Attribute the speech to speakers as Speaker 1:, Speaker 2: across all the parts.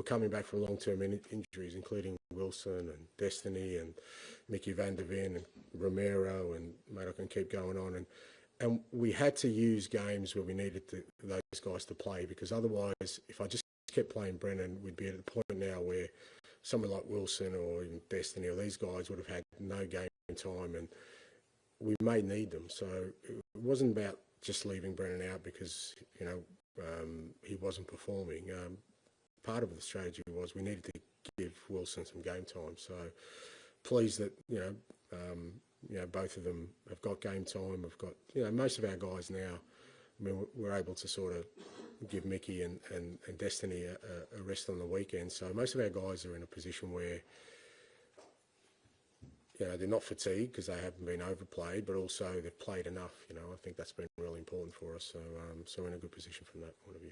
Speaker 1: were coming back from long-term injuries, including Wilson and Destiny and Mickey van der Ven and Romero, and mate, I can keep going on. And we had to use games where we needed those guys to play, because otherwise, if I just kept playing Brennan, we'd be at the point now where someone like Wilson or even Destiny or these guys would have had no game time, and we may need them. So it wasn't about just leaving Brennan out because, you know, he wasn't performing. Part of the strategy was we needed to give Wilson some game time. So pleased that, you know, both of them have got game time. We've got, you know, most of our guys now, I mean, we're able to sort of give Mickey and Destiny a rest on the weekend. So most of our guys are in a position where, you know, they're not fatigued because they haven't been overplayed, but also they've played enough. You know, I think that's been really important for us. So, so we're in a good position from that point of view.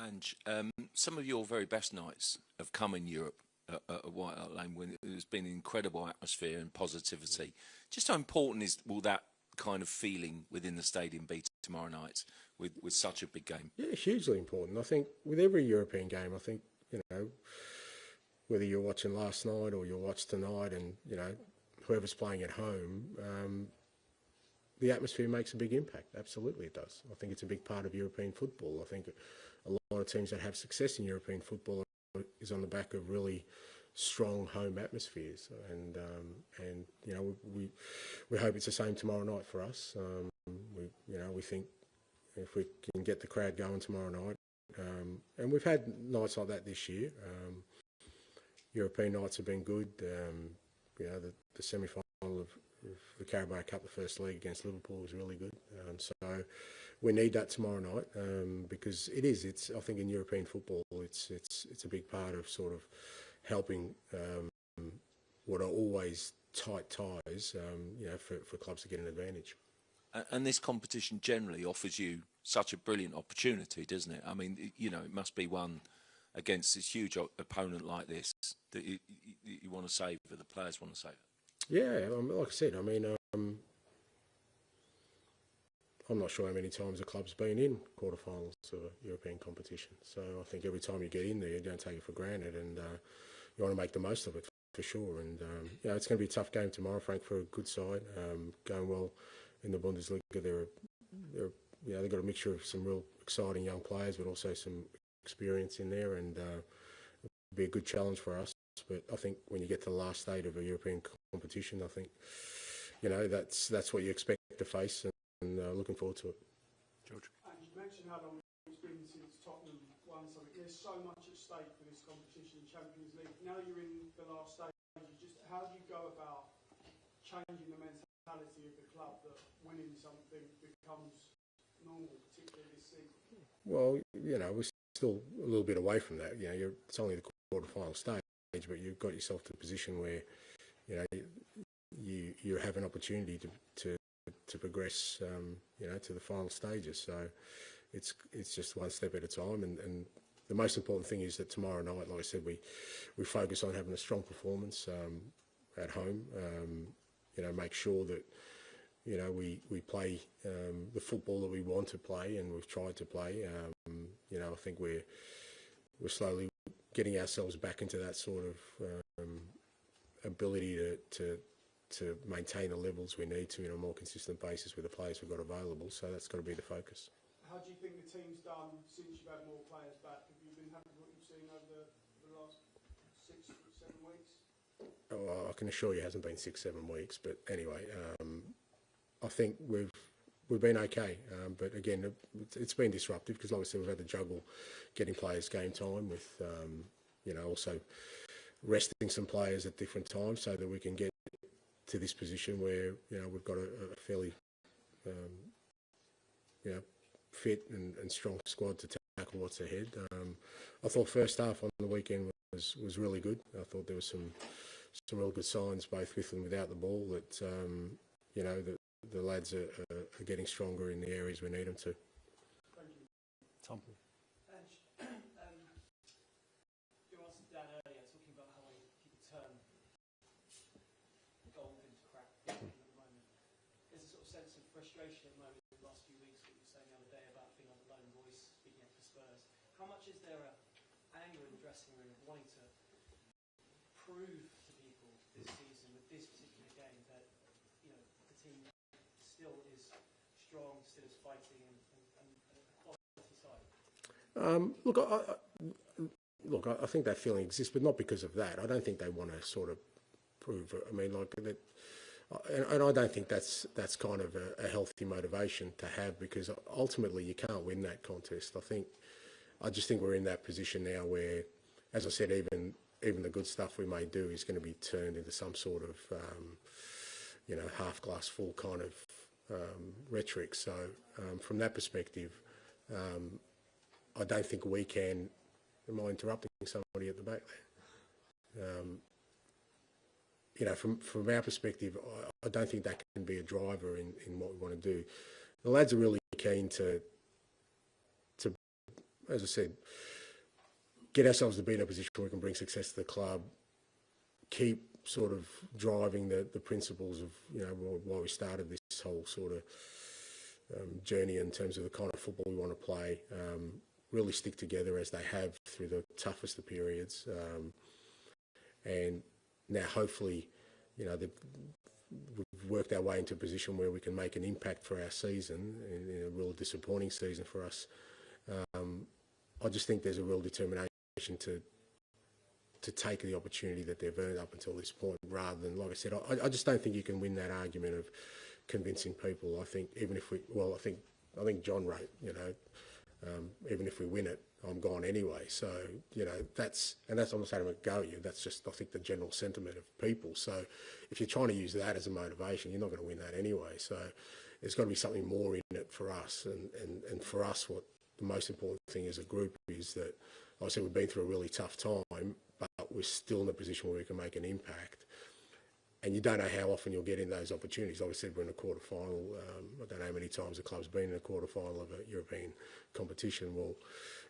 Speaker 2: Ange, some of your very best nights have come in Europe at White Hart Lane when there's been an incredible atmosphere and positivity. Just how important will that kind of feeling within the stadium be tomorrow night with such a big game?
Speaker 1: Yeah, hugely important. I think with every European game, I think, you know, whether you're watching last night or you'll watch tonight, and, you know, whoever's playing at home, the atmosphere makes a big impact. Absolutely it does. I think it's a big part of European football. I think a lot of teams that have success in European football is on the back of really strong home atmospheres, and you know, we hope it's the same tomorrow night for us. We think if we can get the crowd going tomorrow night, and we've had nights like that this year. European nights have been good. You know, the semi-final of the Carabao Cup, the first leg against Liverpool, was really good. So we need that tomorrow night, because it's I think in European football, it's a big part of sort of helping what are always tight ties, you know, for clubs to get an advantage.
Speaker 2: And this competition generally offers you such a brilliant opportunity, doesn't it? I mean, you know, it must be one against this huge opponent like this that you want to save, that the players want to save.
Speaker 1: Yeah, like I said, I mean, I'm not sure how many times a club's been in quarterfinals of a European competition. So I think every time you get in there, you don't take it for granted, and you want to make the most of it for sure. And you know, it's going to be a tough game tomorrow. Frankfurt are a good side, going well in the Bundesliga. You know, they've got a mixture of some real exciting young players, but also some experience in there, and it'll be a good challenge for us. But I think when you get to the last stage of a European competition, I think, you know, that's what you expect to face, and looking forward to it.
Speaker 3: George. And you mentioned how long it's been since Tottenham won something. There's so much at stake for this competition, Champions League. Now you're in the last stage. Just how do you go about changing the mentality of the club that winning something becomes normal, particularly this season?
Speaker 1: Well, you know, we're still a little bit away from that. You know, it's only the quarter-final stage, but you've got yourself to a position where, you know, you have an opportunity to progress, you know, to the final stages. So it's just one step at a time, and the most important thing is that tomorrow night, like I said, we focus on having a strong performance at home. You know, make sure that, you know, we play the football that we want to play, and we've tried to play. You know, I think we're slowly getting ourselves back into that sort of ability to maintain the levels we need to on a more consistent basis with the players we've got available. So that's got to be the focus.
Speaker 3: How do you think the team's done since you've had more players back? Have you been happy with what you've seen over the last 6 or 7 weeks?
Speaker 1: Oh, I can assure you it hasn't been 6-7 weeks, but anyway, I think we've been okay. But again, it's been disruptive because, like I said, we've had to juggle getting players game time with, you know, also resting some players at different times so that we can get to this position where, you know, we've got a fairly, you know, fit and strong squad to tackle what's ahead. I thought first half on the weekend was really good. I thought there was some real good signs both with and without the ball that, you know, the lads are getting stronger in the areas we need them to.
Speaker 3: Thank you.
Speaker 4: Tom.
Speaker 5: You answered Dan earlier talking about how people turn gold into crap at the moment. There's a sort of sense of frustration at the moment in the last few weeks, what you were saying the other day about being on the lone voice, speaking up for Spurs. How much is there anger in the dressing room wanting to prove to people this season with this particular game that the team still is strong, still is fighting, and a quality side?
Speaker 1: Look, I think that feeling exists, but not because of that. I don't think they want to sort of prove it. I mean, like that, and I don't think that's kind of a healthy motivation to have, because ultimately you can't win that contest. I just think we're in that position now where, as I said, even the good stuff we may do is going to be turned into some sort of half glass full kind of rhetoric. So from that perspective, I don't think we can. Am I interrupting somebody at the back there? From our perspective, I don't think that can be a driver in what we want to do. The lads are really keen to, as I said, get ourselves to be in a position where we can bring success to the club, keep sort of driving the principles of why we started this whole sort of journey in terms of the kind of football we want to play. Really stick together as they have through the toughest of periods, and now hopefully, we've worked our way into a position where we can make an impact for our season, in a real disappointing season for us. I just think there's a real determination to take the opportunity that they've earned up until this point, rather than, like I said, I just don't think you can win that argument of convincing people. I think even if I think John wrote, even if we win it, I'm gone anyway. So, that's I'm not saying I'm going to go you. That's just, I think, the general sentiment of people. So if you're trying to use that as a motivation, you're not going to win that anyway. So there's got to be something more in it for us. And for us, what the most important thing as a group is that, like I said, we've been through a really tough time, but we're still in a position where we can make an impact. And you don't know how often you'll get in those opportunities. Like I said, we're in a quarter-final. I don't know how many times the club's been in a quarter-final of a European competition. Well,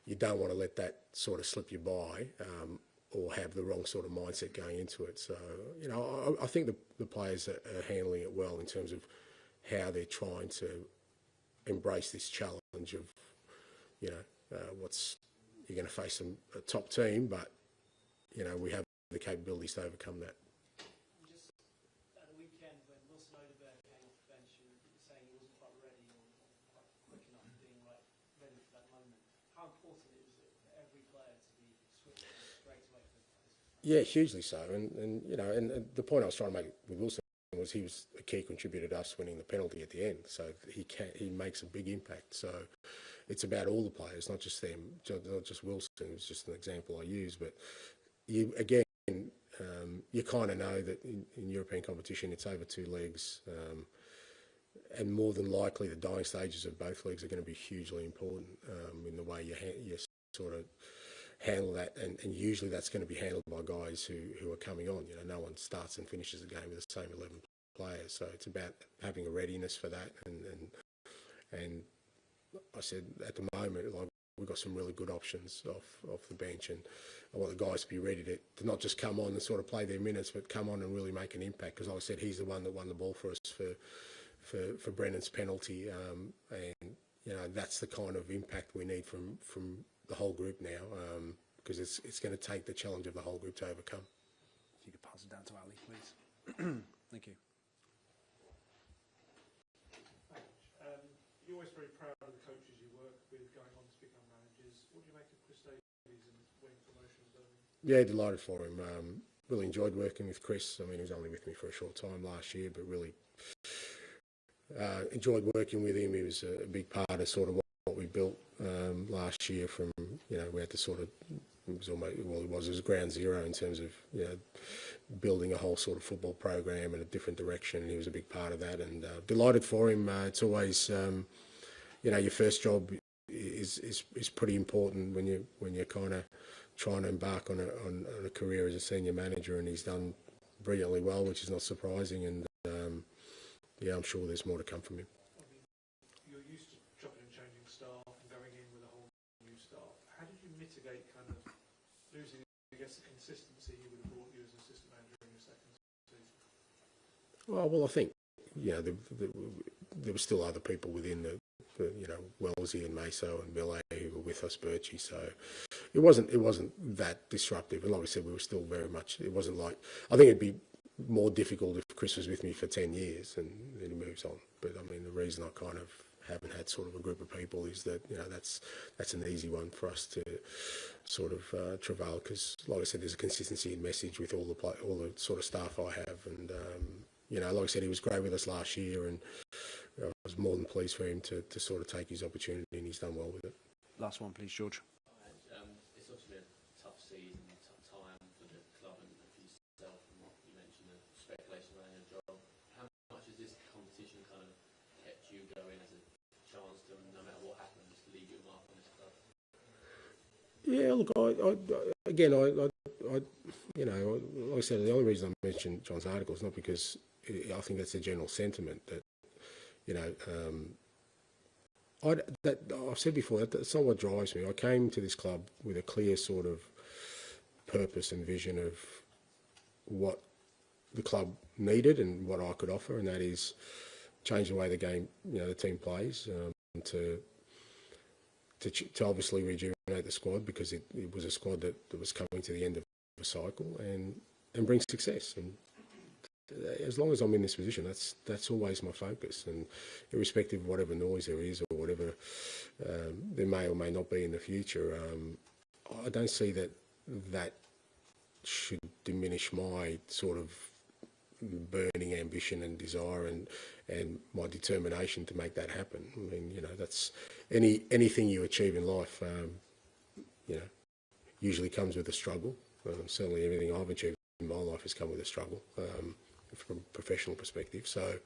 Speaker 1: you don't want to let that sort of slip you by, or have the wrong sort of mindset going into it. So, I think the players are handling it well in terms of how they're trying to embrace this challenge of, you're going to face a top team, but, we have the capabilities to overcome that. Yeah, hugely so, and the point I was trying to make with Wilson was he was a key contributor to us winning the penalty at the end. So he makes a big impact. So it's about all the players, not just them, not just Wilson. It was just an example I used, but you kind of know that in European competition it's over two legs, and more than likely the dying stages of both legs are going to be hugely important in the way you sort of handle that, and usually that's going to be handled by guys who are coming on. No one starts and finishes the game with the same 11 players, so it's about having a readiness for that. And I said at the moment, like, we've got some really good options off the bench, and I want the guys to be ready to not just come on and sort of play their minutes, but come on and really make an impact. Because like I said, he's the one that won the ball for us for Brennan's penalty, and that's the kind of impact we need from the whole group now, because it's going to take the challenge of the whole group to overcome.
Speaker 4: If you could pass it down to Ali, please. Thank you.
Speaker 3: You're always very proud of the coaches you work with going on to become managers. What do you make of Chris Davies and winning promotion at Birmingham?
Speaker 1: Yeah, delighted for him. Really enjoyed working with Chris. I mean, he was only with me for a short time last year, but really enjoyed working with him. He was a big part of sort of what we built last year. From we had to sort of, it was ground zero in terms of building a whole sort of football program in a different direction, and he was a big part of that. And delighted for him. It's always your first job is pretty important when you're kind of trying to embark on a career as a senior manager, and he's done brilliantly well, which is not surprising. And I'm sure there's more to come from him.
Speaker 3: You're used to chopping and changing staff and going in with a whole new staff. How did you mitigate kind of losing, I guess, the consistency he would have brought you as assistant manager in your second season?
Speaker 1: Well, I think there were still other people within the Wellesley and Meso and Millet who were with us, Birchie. So it wasn't that disruptive. And like I said, we were still very much. It wasn't like, I think it'd be more difficult if Chris was with me for 10 years and then he moves on. But I mean, the reason I kind of haven't had sort of a group of people is that, you know, that's an easy one for us to sort of travail, because like I said, there's a consistency in message with all the sort of staff I have. And you know, like I said, he was great with us last year, and I was more than pleased for him to sort of take his opportunity, and he's done well with it.
Speaker 4: Last one, please, George.
Speaker 6: It's obviously been a tough season, a tough time for the club and for yourself, and what you mentioned, the speculation around your job. How much has this competition kind of kept you going as a chance to, no matter what happens, leave your mark on this club?
Speaker 1: Yeah, look, you know, like I said, the only reason I mentioned John's article is not because I think that's a general sentiment that, you know, I've said before, that's not what drives me. I came to this club with a clear sort of purpose and vision of what the club needed and what I could offer, and that is change the way the game, you know, the team plays, to obviously rejuvenate the squad, because it was a squad that was coming to the end of a cycle, and bring success. And as long as I'm in this position, that's always my focus. And irrespective of whatever noise there is or whatever there may or may not be in the future, I don't see that should diminish my sort of burning ambition and desire and my determination to make that happen. I mean, you know, that's anything you achieve in life, you know, usually comes with a struggle. Certainly everything I've achieved in my life has come with a struggle, from a professional perspective. So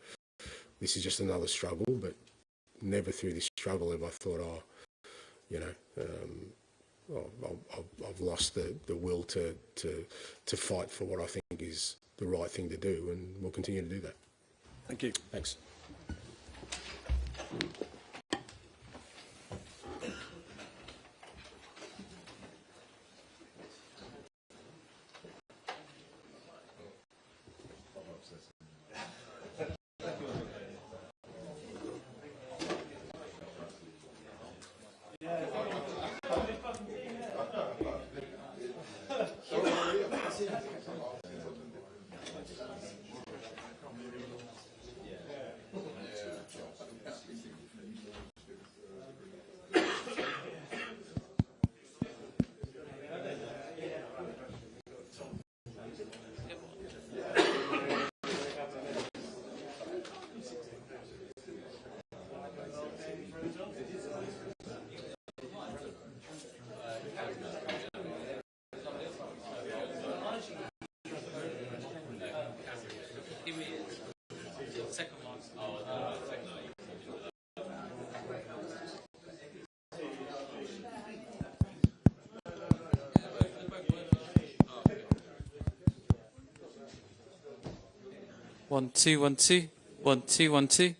Speaker 1: this is just another struggle, but never through this struggle have I thought, oh, you know, I've lost the will to fight for what I think is the right thing to do, and we'll continue to do that.
Speaker 4: Thank you.
Speaker 1: Thanks.
Speaker 7: One, two, 1, 2. 1, 2, 1, 2.